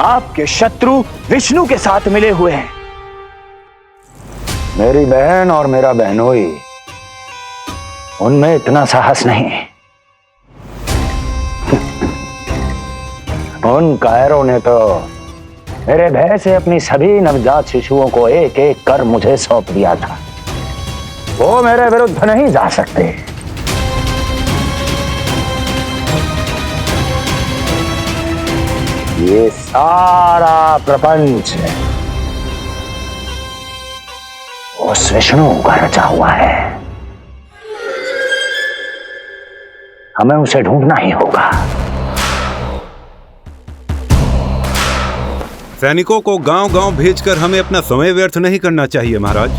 आपके शत्रु विष्णु के साथ मिले हुए हैं। मेरी बहन और मेरा बहनोई, उनमें इतना साहस नहीं। उन कायरों ने तो मेरे भय से अपनी सभी नवजात शिशुओं को एक एक कर मुझे सौंप दिया था। वो मेरे विरुद्ध नहीं जा सकते। ये सारा प्रपंच उस विष्णु का रचा हुआ है। हमें उसे ढूंढना ही होगा। सैनिकों को गांव-गांव भेजकर हमें अपना समय व्यर्थ नहीं करना चाहिए महाराज।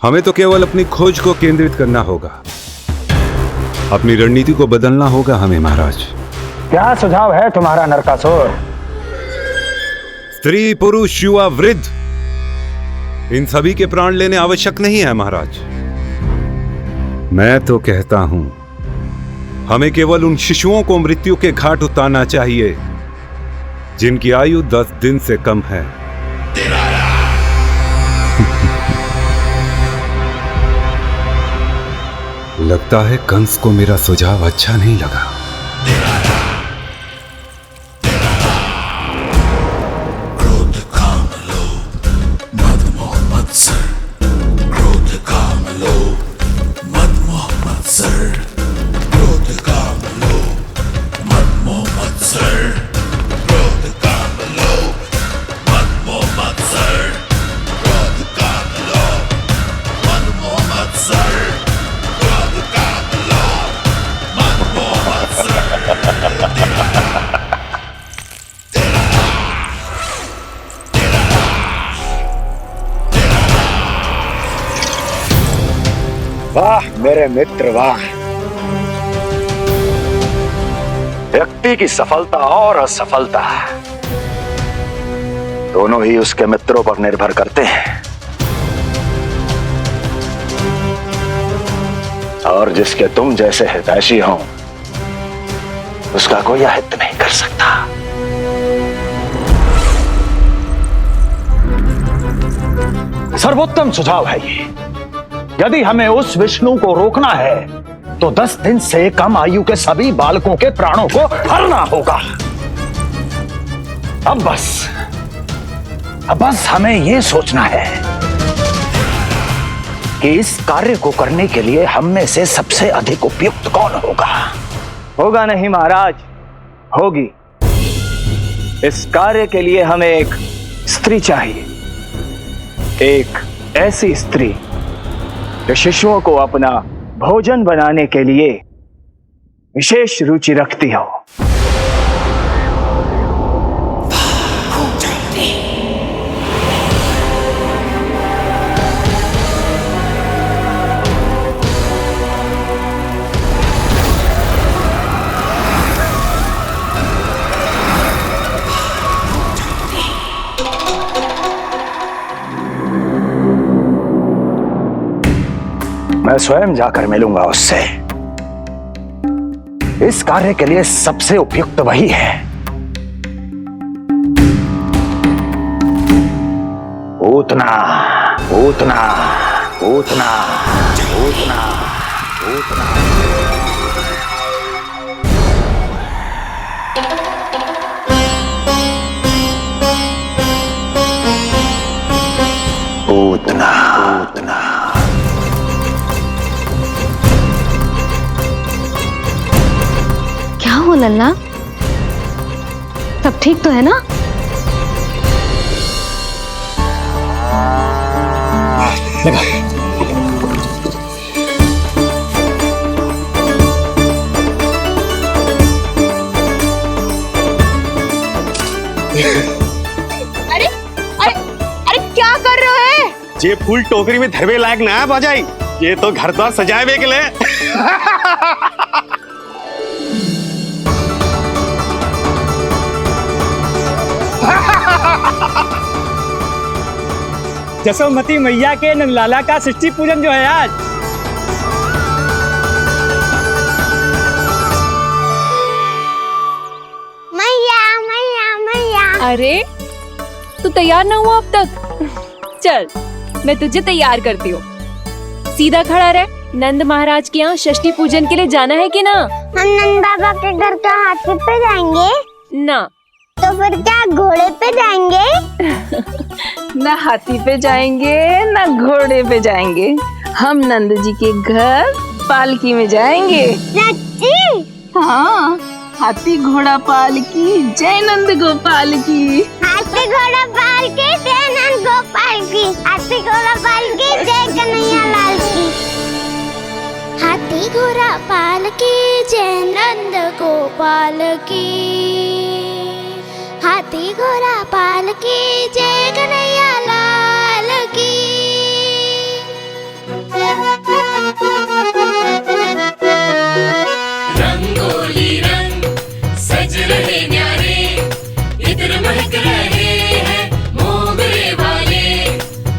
हमें तो केवल अपनी खोज को केंद्रित करना होगा। अपनी रणनीति को बदलना होगा हमें महाराज। क्या सुझाव है तुम्हारा नरकासुर? स्त्री, पुरुष, युवा, वृद्ध, इन सभी के प्राण लेने आवश्यक नहीं है महाराज। मैं तो कहता हूं हमें केवल उन शिशुओं को मृत्यु के घाट उतारना चाहिए जिनकी आयु 10 दिन से कम है। लगता है कंस को मेरा सुझाव अच्छा नहीं लगा। वाह मेरे मित्र वाह। व्यक्ति की सफलता और असफलता दोनों ही उसके मित्रों पर निर्भर करते हैं, और जिसके तुम जैसे हितैषी हो उसका कोई अहित नहीं कर सकता। सर्वोत्तम सुझाव है ये। यदि हमें उस विष्णु को रोकना है तो 10 दिन से कम आयु के सभी बालकों के प्राणों को हरना होगा। अब बस हमें यह सोचना है कि इस कार्य को करने के लिए हम में से सबसे अधिक उपयुक्त कौन होगा। होगा नहीं महाराज, होगी। इस कार्य के लिए हमें एक स्त्री चाहिए, एक ऐसी स्त्री जो शिशुओं को अपना भोजन बनाने के लिए विशेष रुचि रखती हो। मैं स्वयं जाकर मिलूंगा उससे। इस कार्य के लिए सबसे उपयुक्त वही है। पूतना पूतना पूतना पूतना पूतना। पूतना पूतना। क्या हो लल्ला, सब ठीक तो है ना? लगा। अरे अरे अरे क्या कर रहे हो? ये फूल टोकरी में धरवे लायक ना है बाजाई, ये तो घर द्वार सजाए के लिए। यशोमती मैया के नंदलाला का सृष्टि पूजन जो है आज। अरे तू तैयार ना हुआ अब तक? चल मैं तुझे तैयार करती हूँ। सीधा खड़ा रह। नंद महाराज के यहाँ षष्ठी पूजन के लिए जाना है कि ना? हम नंद बाबा के घर का हाथी पे जाएंगे ना। तो फिर क्या घोड़े पे जाएंगे? ना हाथी पे जाएंगे ना घोड़े पे जाएंगे, हम नंद जी के घर पालकी में जाएंगे। हाँ, हाथी घोड़ा पालकी जय नंद गोपाल की। हाथी घोड़ा पालकी जय नंद गोपाल की। हाथी घोड़ा पालकी जय कन्हैया लाल की। हाथी घोड़ा पालकी जय नंद गोपाल की। हाथी घोड़ा पालकी जय कन्हैया लाल की। रंगोली रंग सज रहे न्यारे, इत्र महक रहे हैं मोगरे वाले।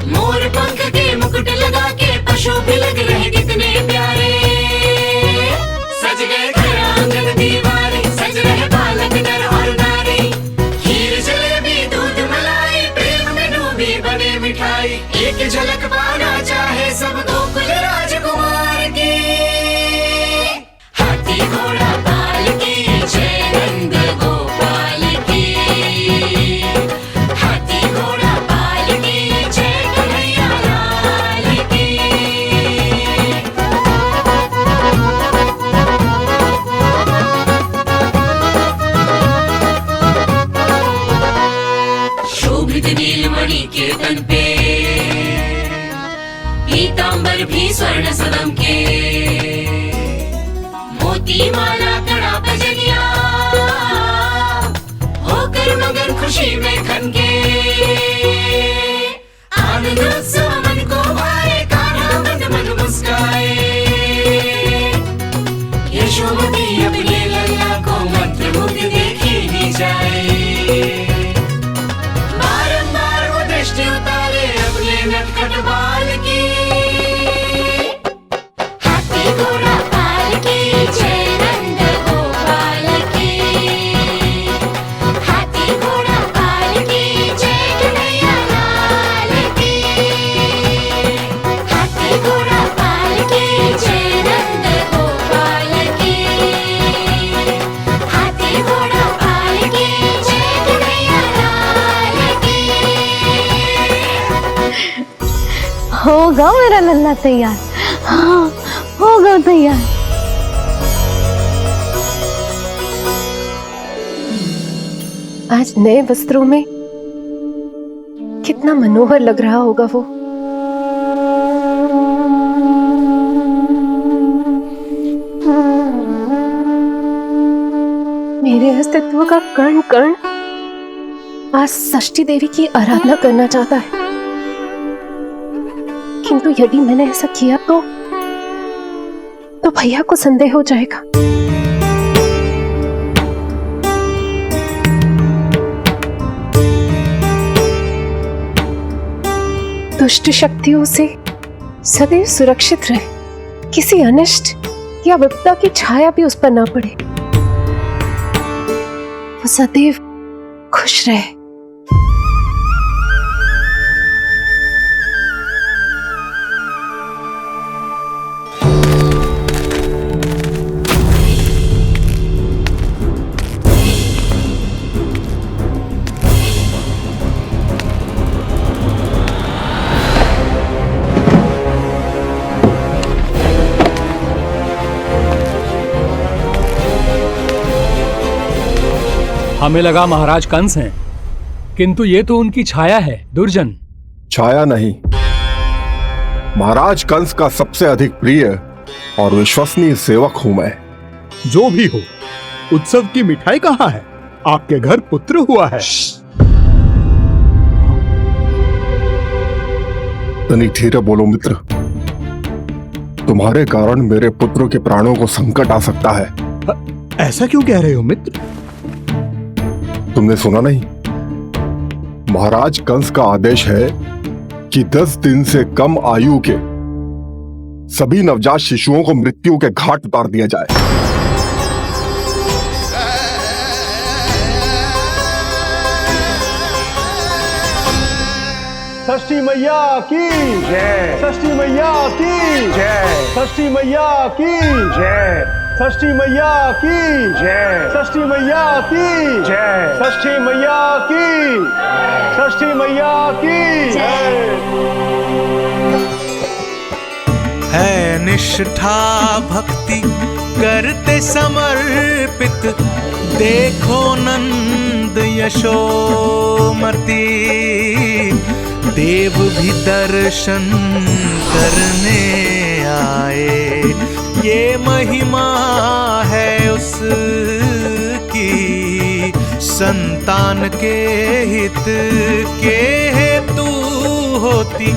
मोर पंख के मुकुट लगा के पशु भी लग रहे कितने प्यारे। सज गए घर आंगन दीवारे, सज रहे बालक नर और नारी। खीर जलेबी दूध मलाई, प्रेम में डूबी बने मिठाई। एक झलक पाना चाहे सब गोकुल राजकुमार की। हाथी घोड़ा पालकी जय नंद गोपाल की। हाथी घोड़ा पालकी जय कन्हैया लाल की। शोभित नीलमणि के तन पे, पीतांबर भी स्वर्ण सदम के। मोती माला कड़ा बजनिया, होकर मगन खुशी में खनके। आनंद उत्सव मन को भाए, कान्हा मन मन मुस्काए। यशोमती अपने लल्ला को मंत्रमुग्ध देखी ही जाए। बारंबार वो दृष्टि उतारे अपने नटखट बाल की। हाथी घोड़ा पालकी जय नंद गोपाल की। हाथी घोड़ा पालकी जय कन्हैया लाल की। हाथी घोड़ा पालकी जय नंद गोपाल की। हाथी घोड़ा पालकी जय कन्हैया लाल की। होगा मेरा लल्ला तैयार। हाँ होगा तैयार। आज नए वस्त्रों में कितना मनोहर लग रहा होगा वो। मेरे अस्तित्व का कण कण आज षष्ठी देवी की आराधना करना चाहता है, किंतु यदि मैंने ऐसा किया तो भैया को संदेह हो जाएगा। दुष्ट शक्तियों से सदैव सुरक्षित रहे, किसी अनिष्ट या विपदा की छाया भी उस पर ना पड़े। वो सदैव खुश रहे। हमें लगा महाराज कंस हैं, किंतु ये तो उनकी छाया है। दुर्जन छाया नहीं, महाराज कंस का सबसे अधिक प्रिय और विश्वसनीय सेवक हूं मैं। जो भी हो, उत्सव की मिठाई कहाँ है? आपके घर पुत्र हुआ है। तनी धीरे बोलो मित्र, तुम्हारे कारण मेरे पुत्रों के प्राणों को संकट आ सकता है। ऐसा क्यों कह रहे हो मित्र? तुमने सुना नहीं? महाराज कंस का आदेश है कि 10 दिन से कम आयु के सभी नवजात शिशुओं को मृत्यु के घाट उतार दिया जाए। षष्ठी मैया की जय, षष्ठी मैया की जय, षष्ठी मैया की जय, षष्ठी मैया की जय, षष्ठी मैया की जय, षष्ठी मैया की, षष्ठी मैया की जय। है निष्ठा भक्ति करते समर्पित, देखो नंद यशोमती, देव भी दर्शन करने आए, ये महिमा है उसकी, संतान के हित के हेतु होती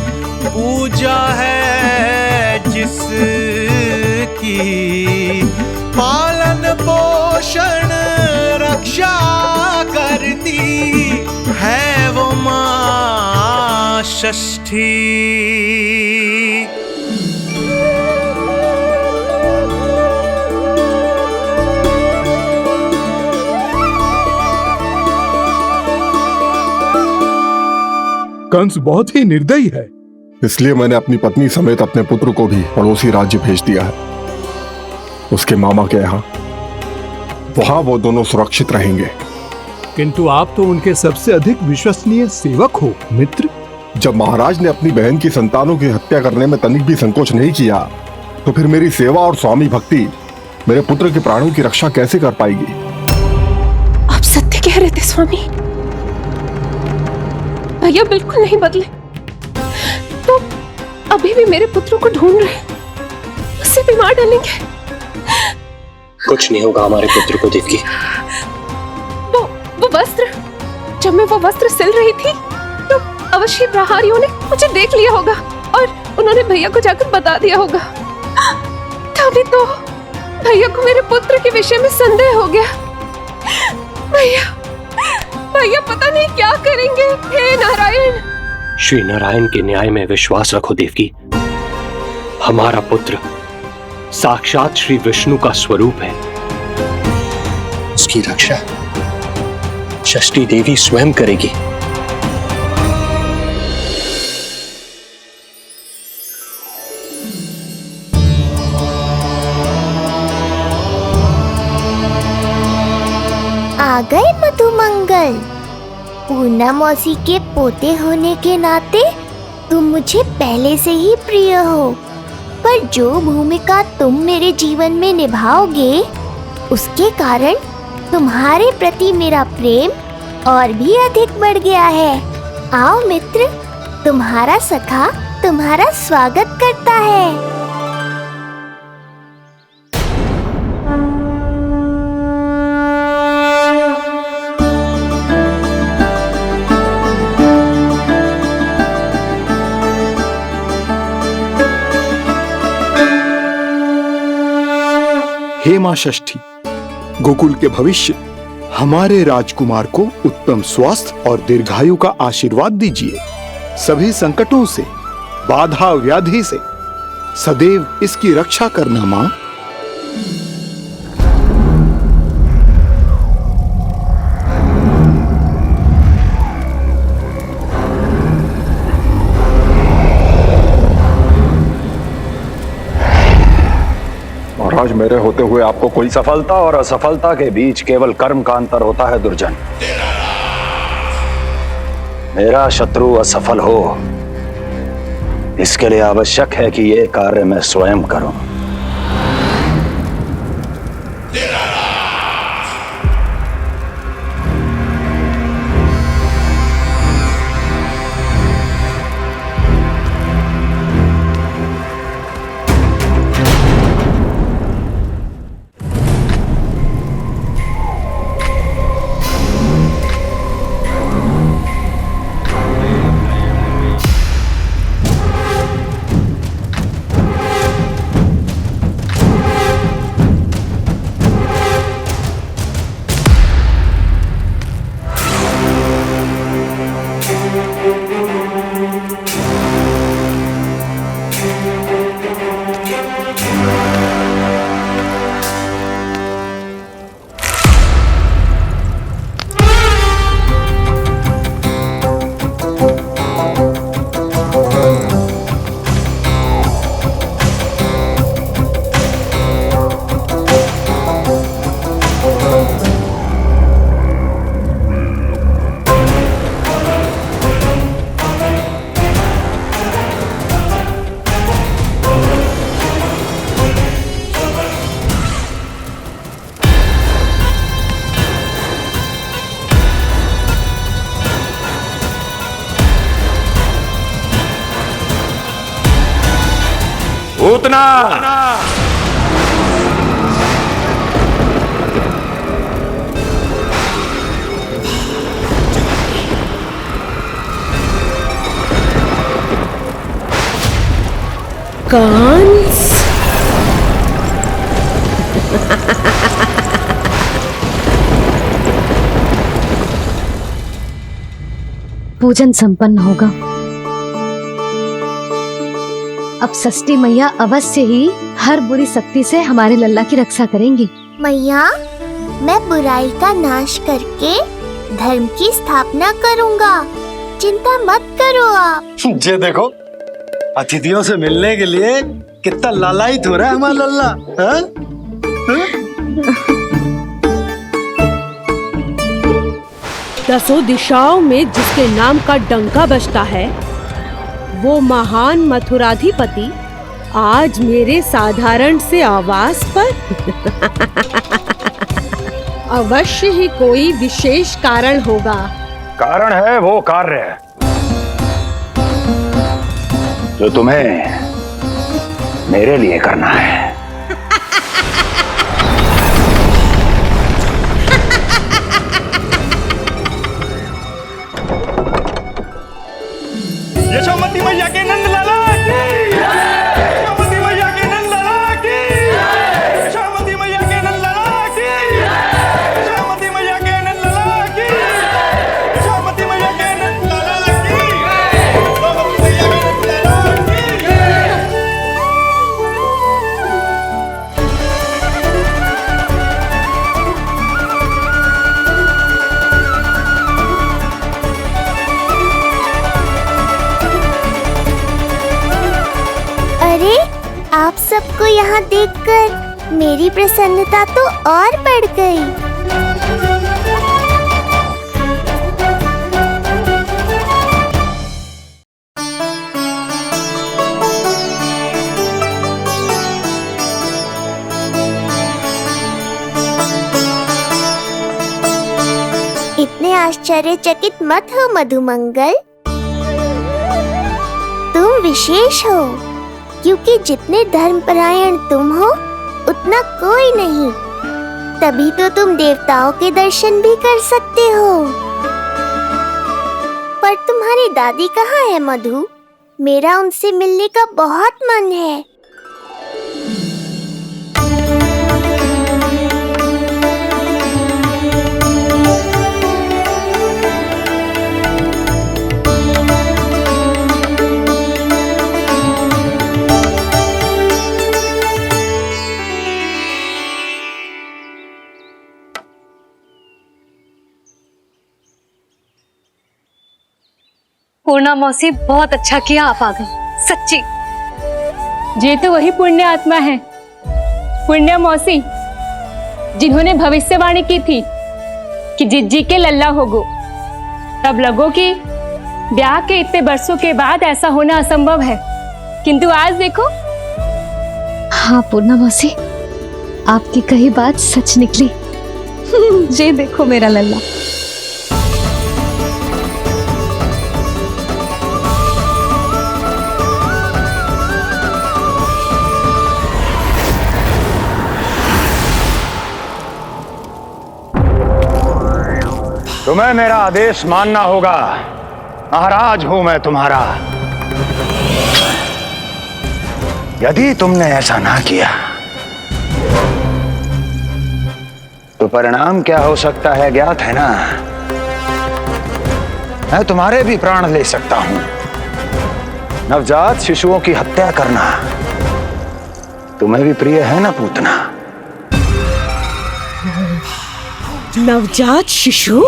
पूजा है जिसकी, पालन पोषण रक्षा करती है वो माँ षष्ठी। कंस बहुत ही निर्दयी है, इसलिए मैंने अपनी पत्नी समेत अपने पुत्र को भी पड़ोसी राज्य भेज दिया है, उसके मामा के यहाँ। वहां वो दोनों सुरक्षित रहेंगे। किंतु आप तो उनके सबसे अधिक विश्वसनीय सेवक हो मित्र। जब महाराज ने अपनी बहन की संतानों की हत्या करने में तनिक भी संकोच नहीं किया, तो फिर मेरी सेवा और स्वामी भक्ति मेरे पुत्र के प्राणों की रक्षा कैसे कर पाएगी? आप सत्य कह रहे थे स्वामी, भैया बिल्कुल नहीं बदले, तो अभी भी मेरे पुत्र को ढूंढ रहे, उसे भी मार डालेंगे। कुछ नहीं होगा हमारे पुत्र को देवकी। वो वस्त्र, जब मैं वो वस्त्र सिल रही थी तो अवश्य प्रहारियों ने मुझे देख लिया होगा और उन्होंने भैया को जाकर बता दिया होगा। तभी तो भैया को मेरे पुत्र के विषय में संदेह हो गया। भैया पता नहीं क्या करेंगे। हे नारायण। श्री नारायण के न्याय में विश्वास रखो देवकी। हमारा पुत्र साक्षात श्री विष्णु का स्वरूप है। उसकी रक्षा षष्ठी देवी स्वयं करेगी। आ गए मधुमंगल। पूर्णा मौसी के पोते होने के नाते तुम मुझे पहले से ही प्रिय हो, पर जो भूमिका तुम मेरे जीवन में निभाओगे उसके कारण तुम्हारे प्रति मेरा प्रेम और भी अधिक बढ़ गया है। आओ मित्र, तुम्हारा सखा तुम्हारा स्वागत करता है। हे मां षष्ठी, गोकुल के भविष्य हमारे राजकुमार को उत्तम स्वास्थ्य और दीर्घायु का आशीर्वाद दीजिए। सभी संकटों से, बाधा व्याधि से सदैव इसकी रक्षा करना मां। महाराज, मेरे होते हुए आपको कोई सफलता और असफलता के बीच केवल कर्म का अंतर होता है दुर्जन। मेरा शत्रु असफल हो, इसके लिए आवश्यक है कि ये कार्य मैं स्वयं करूं। पूतना कंस। पूजन संपन्न होगा। अब षष्ठी मैया अवश्य ही हर बुरी शक्ति से हमारे लल्ला की रक्षा करेंगी। मैया, मैं बुराई का नाश करके धर्म की स्थापना करूंगा, चिंता मत करो आप। ये देखो, अतिथियों से मिलने के लिए कितना लालायित हो रहा है हमारा लल्ला। हाँ? दसों दिशाओं में जिसके नाम का डंका बजता है, वो महान मथुराधिपति आज मेरे साधारण से आवास पर। अवश्य ही कोई विशेष कारण होगा। कारण है वो कार्य जो तुम्हें मेरे लिए करना है। यशोमती मैया के नंद लाला की, यशोमती मैया के नंद लाला की, यशोमती मैया के नंद लाला की, यशोमती मैया के नंद लाला की, यशोमती मैया के नंद लाला की, यशोमती मैया के नंद लाला की। अरे, आप सबको यहाँ देखकर मेरी प्रसन्नता तो और बढ़ गई। इतने आश्चर्यचकित मत हो मधुमंगल, तुम विशेष हो, क्योंकि जितने धर्मपरायण तुम हो उतना कोई नहीं। तभी तो तुम देवताओं के दर्शन भी कर सकते हो। पर तुम्हारी दादी कहाँ है मधु? मेरा उनसे मिलने का बहुत मन है। पूर्णा मौसी, बहुत अच्छा किया आप आ गई, सच्ची। ये तो वही पुण्य आत्मा है, पुण्य मौसी, जिन्होंने भविष्यवाणी की थी कि जिज्जी के लल्ला होगो। तब लगो कि ब्याह के इतने बरसों के बाद ऐसा होना असंभव है, किंतु आज देखो। हाँ पूर्णा मौसी, आपकी कही बात सच निकली। ये देखो मेरा लल्ला। तुम्हें मेरा आदेश मानना होगा। महाराज हूं मैं तुम्हारा। यदि तुमने ऐसा ना किया तो परिणाम क्या हो सकता है ज्ञात है ना? मैं तुम्हारे भी प्राण ले सकता हूं। नवजात शिशुओं की हत्या करना तुम्हें भी प्रिय है ना पूतना? नवजात शिशु?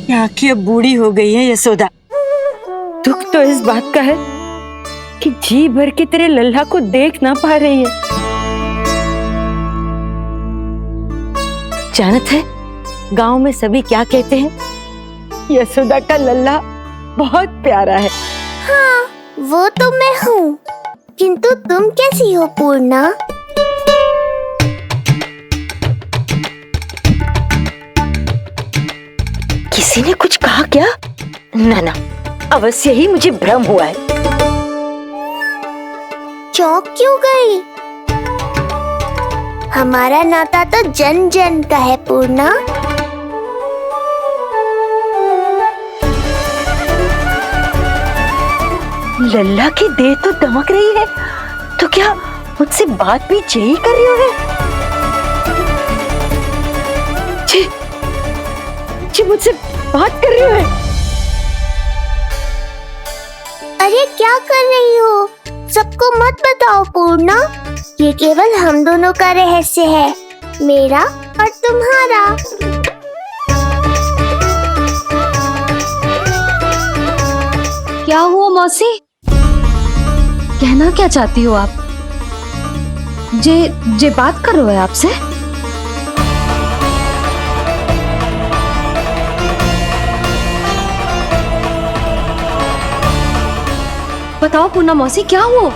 क्या कि अब बूढ़ी हो गई है यशोदा। दुख तो इस बात का है कि जी भर के तेरे लल्ला को देख ना पा रही है। जानत है गांव में सभी क्या कहते हैं? यशोदा का लल्ला बहुत प्यारा है। हाँ, वो तो मैं हूँ, किंतु तुम कैसी हो पूर्णा? किसी ने कुछ कहा क्या? ना ना, अवश्य ही मुझे भ्रम हुआ है। चौंक क्यों गई? हमारा नाता तो जन जन का है पूर्णा। लल्ला की देह तो दमक रही है, तो क्या मुझसे बात भी यही कर रही हो? जी मुझसे बात कर रही हो? अरे क्या कर रही हो? सबको मत बताओ पूर्णा, ये केवल हम दोनों का रहस्य है, मेरा और तुम्हारा। क्या हुआ मौसी? कहना क्या चाहती हो आप? जे बात कर रहे हो आपसे? बताओ पूर्णा मौसी, क्या हुआ?